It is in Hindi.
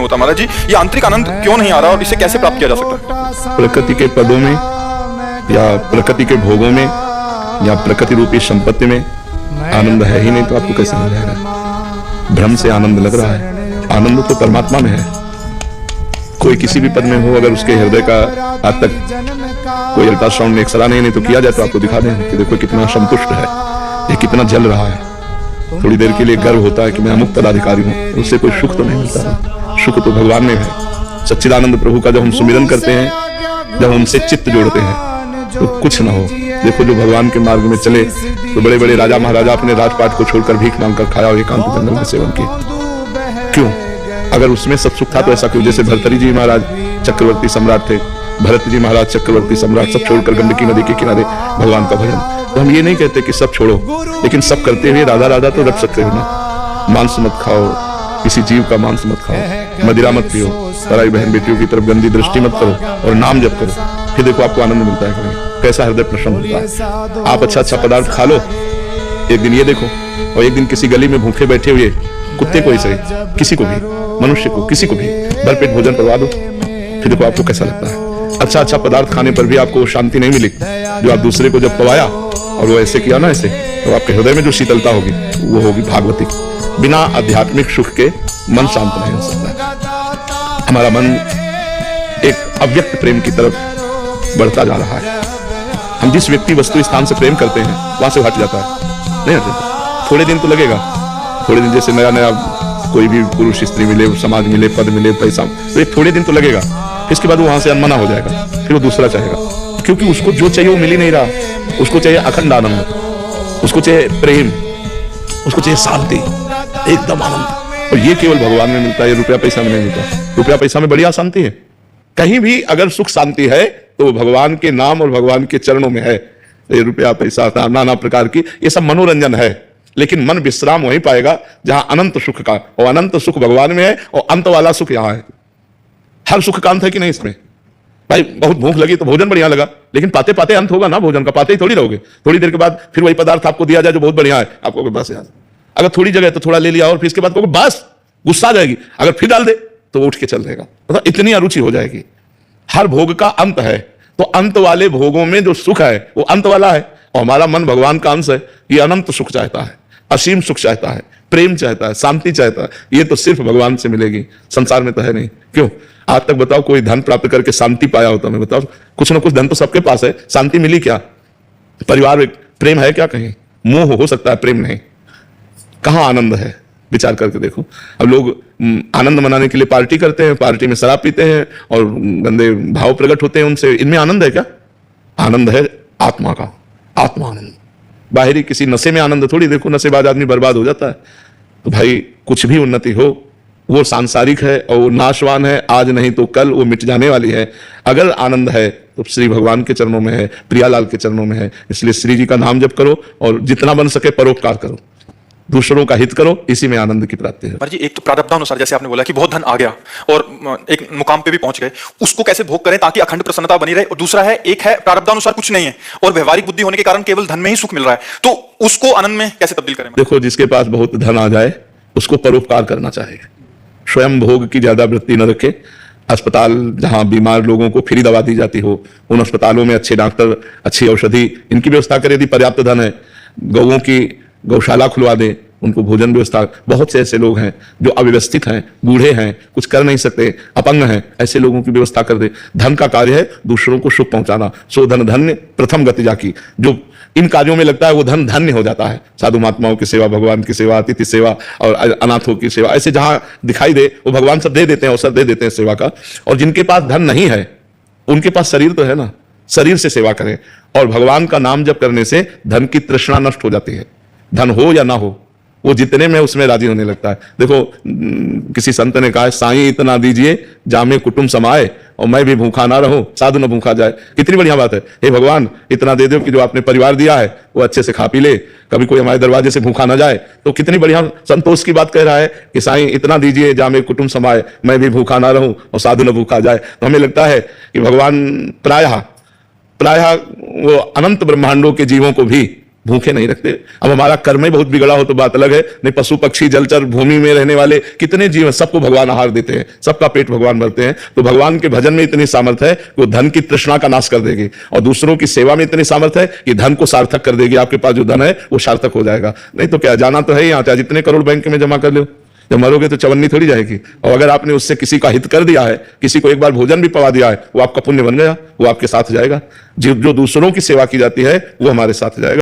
होता महाराज जी, ये आंतरिक आनंद क्यों नहीं आ रहा और इसे कैसे प्राप्त किया जा सकता है? प्रकृति के पदों में या प्रकृति के भोगों में या प्रकृति रूपी संपत्ति में आनंद है ही नहीं तो आपको कैसे मिल जाएगा? भ्रम से आनंद लग रहा है, आनंद तो परमात्मा में है। कोई किसी भी पद में हो, अगर उसके हृदय का आज तक कोई अल्ट्रासाउंड में एक्सरा नहीं तो किया जाए तो आपको दिखा दें कि देखो कितना संतुष्ट है, ये कितना जल रहा है। थोड़ी देर के लिए गर्व होता है कि मैं अमुक पदाधिकारी हूँ, उससे कोई सुख तो नहीं मिलता है। सुख तो भगवान में है। सच्चिदानंद प्रभु का जब हम सुमिरन करते हैं, जब उनसे चित्त जोड़ते हैं तो कुछ ना हो। देखो जो भगवान के मार्ग में चले तो बड़े बड़े राजा महाराजा अपने राजपाट को छोड़कर भीख मांगकर खाया और एकांत जंगल में सेवन किए। क्यों? अगर उसमें सब सुख था तो ऐसा क्यों? जैसे भरतरी जी महाराज चक्रवर्ती सम्राट थे, भरत जी महाराज चक्रवर्ती सम्राट, सब छोड़कर गंडकी नदी के किनारे भगवान का भजन। तो हम ये नहीं कहते कि सब छोड़ो, लेकिन सब करते हुए राधा राधा तो रख सकते हो ना। मांस मत खाओ, किसी जीव का मांस मत खाओ, मदिरा मत पियो, पराई बहन बेटियों की तरफ गंदी दृष्टि मत करो और नाम जप करो। फिर देखो आपको आनंद मिलता है कि नहीं, कैसा हृदय प्रसन्न होता है। आप अच्छा अच्छा पदार्थ खा लो, एक दिन ये देखो, और एक दिन किसी गली में भूखे बैठे हुए कुत्ते को ही सही, किसी को भी, मनुष्य को, किसी को भी भरपेट भोजन करवा दो, फिर देखो आपको कैसा लगता है। अच्छा अच्छा पदार्थ खाने पर भी आपको शांति नहीं मिली जो आप दूसरे को जब पवाया और वो ऐसे किया ना ऐसे, तो आपके हृदय में जो शीतलता होगी वो होगी भागवती। बिना आध्यात्मिक सुख के मन शांत नहीं हो सकता। हमारा मन एक अव्यक्त प्रेम की तरफ बढ़ता जा रहा है। हम जिस व्यक्ति वस्तु स्थान से प्रेम करते हैं वहां से हट जाता है, नहीं हटता। थोड़े दिन तो लगेगा, थोड़े दिन जैसे नया नया कोई भी पुरुष स्त्री मिले, समाज मिले, पद मिले, पैसा, तो एक थोड़े दिन तो लगेगा। इसके बाद वो वहां से अनमना हो जाएगा, फिर वो दूसरा चाहेगा, क्योंकि उसको जो चाहिए वो मिल ही नहीं रहा। उसको चाहिए अखंड आनंद, उसको चाहिए प्रेम, उसको चाहिए शांति, एकदम आनंद। और ये केवल भगवान में मिलता है, ये रुपया पैसा में नहीं मिलता। रुपया पैसा में बढ़िया शांति है। कहीं भी अगर सुख शांति है तो भगवान के नाम और भगवान के चरणों में है। ये रुपया पैसा नाना प्रकार की ये सब मनोरंजन है, लेकिन मन विश्राम वहीं पाएगा जहां अनंत सुख का, और अनंत सुख भगवान में है और अंत वाला सुख यहां है। हर सुख का अंत है कि नहीं इसमें? भाई बहुत भूख लगी तो भोजन बढ़िया लगा, लेकिन पाते पाते अंत होगा ना भोजन का, पाते ही थोड़ी रहोगे। थोड़ी देर के बाद फिर वही पदार्थ आपको दिया जाए जो बहुत बढ़िया है, आपको बस यार, अगर थोड़ी जगह तो थोड़ा ले लिया और फिर इसके बाद कहोगे बस, गुस्सा आ जाएगी। अगर फिर डाल दे तो वो उठ के चल देगा, मतलब इतनी अरुचि हो जाएगी। हर भोग का अंत है, तो अंत वाले भोगों में जो सुख है वो अंत वाला है। और हमारा मन भगवान का अंश है, ये अनंत सुख चाहता है, असीम सुख चाहता है, प्रेम चाहता है, शांति चाहता है। ये तो सिर्फ भगवान से मिलेगी, संसार में तो है नहीं। क्यों? आज तक बताओ कोई धन प्राप्त करके शांति पाया होता? मैं बताओ, कुछ ना कुछ धन तो सबके पास है, शांति मिली क्या? परिवार में प्रेम है क्या? कहीं मोह हो सकता है, प्रेम नहीं। कहां आनंद है? विचार करके देखो। अब लोग आनंद मनाने के लिए पार्टी करते हैं, पार्टी में शराब पीते हैं और गंदे भाव प्रकट होते हैं उनसे। इनमें आनंद है क्या? आनंद है आत्मा का, आत्मा आनंद। बाहरी किसी नशे में आनंद थोड़ी। देखो नशेबाज आदमी बर्बाद हो जाता है। तो भाई कुछ भी उन्नति हो वो सांसारिक है और वो नाशवान है, आज नहीं तो कल वो मिट जाने वाली है। अगर आनंद है तो श्री भगवान के चरणों में है, प्रियालाल के चरणों में है। इसलिए श्री जी का नाम जप करो और जितना बन सके परोपकार करो, दूसरों का हित करो, इसी में आनंद की प्राप्ति है। जी एक तो प्रारब्धानुसार जैसे आपने बोला कि बहुत धन आ गया और एक मुकाम पे भी पहुंच गए, उसको कैसे भोग करें ताकि अखंड प्रसन्नता बनी रहे। और दूसरा है, एक है प्रारब्धानुसार कुछ नहीं है और व्यवहारिक बुद्धि होने के कारण केवल धन में ही सुख मिल रहा है, तो उसको आनंद में कैसे तब्दील करें? देखो जिसके पास बहुत धन आ जाए उसको परोपकार करना चाहिए, स्वयं भोग की ज्यादा वृत्ति न रखे। अस्पताल जहां बीमार लोगों को फ्री दवा दी जाती हो, उन अस्पतालों में अच्छे डॉक्टर, अच्छी औषधि, इनकी व्यवस्था करें। यदि पर्याप्त धन है, गौओं की गौशाला खुलवा दें, उनको भोजन व्यवस्था। बहुत से ऐसे लोग हैं जो अव्यवस्थित हैं, बूढ़े हैं, कुछ कर नहीं सकते, अपंग हैं, ऐसे लोगों की व्यवस्था कर दे। धन का कार्य है दूसरों को सुख पहुंचाना। सो धन धन्य प्रथम गति जाकी। जो इन कार्यों में लगता है वो धन धन्य हो जाता है। साधु महात्माओं की सेवा, भगवान की सेवा, अतिथि सेवा और अनाथों की सेवा, ऐसे जहां दिखाई दे वो भगवान सब दे देते हैं, अवसर दे देते हैं सेवा का। और जिनके पास धन नहीं है उनके पास शरीर तो है ना, शरीर से सेवा करें। और भगवान का नाम जप करने से धन की तृष्णा नष्ट हो जाती है। धन हो या ना हो, वो जितने में उसमें राजी होने लगता है। देखो किसी संत ने कहा, साईं इतना दीजिए जामे कुटुंब समाए और मैं भी भूखा ना रहूं, साधु न भूखा जाए। कितनी बढ़िया बात है। हे भगवान इतना दे दो कि जो आपने परिवार दिया है वो अच्छे से खा पी ले, कभी कोई हमारे दरवाजे से भूखा ना जाए। तो कितनी बढ़िया संतोष की बात कह रहा है कि साईं इतना दीजिए जामे कुटुंब समाए, मैं भी भूखा ना रहूं और साधु न भूखा जाए। तो हमें लगता है कि भगवान प्रायः वो अनंत ब्रह्मांडों के जीवों को भी भूखे नहीं रखते। अब हमारा कर्म ही बहुत बिगड़ा हो तो बात अलग है, नहीं पशु पक्षी जलचर भूमि में रहने वाले कितने जीव, सबको भगवान आहार देते हैं, सबका पेट भगवान भरते हैं। तो भगवान के भजन में इतनी सामर्थ्य है कि वो धन की तृष्णा का नाश कर देगी, और दूसरों की सेवा में इतनी सामर्थ्य है कि धन को सार्थक कर देगी। आपके पास जो धन है वो सार्थक हो जाएगा। नहीं तो क्या, जाना तो है ही, यहाँ चाहे जितने करोड़ बैंक में जमा कर लो, जब मरोगे तो चवन्नी थोड़ी जाएगी। और अगर आपने उससे किसी का हित कर दिया है, किसी को एक बार भोजन भी पवा दिया है, वो आपका पुण्य बन गया, वो आपके साथ जाएगा। जो दूसरों की सेवा की जाती है वो हमारे साथ जाएगा।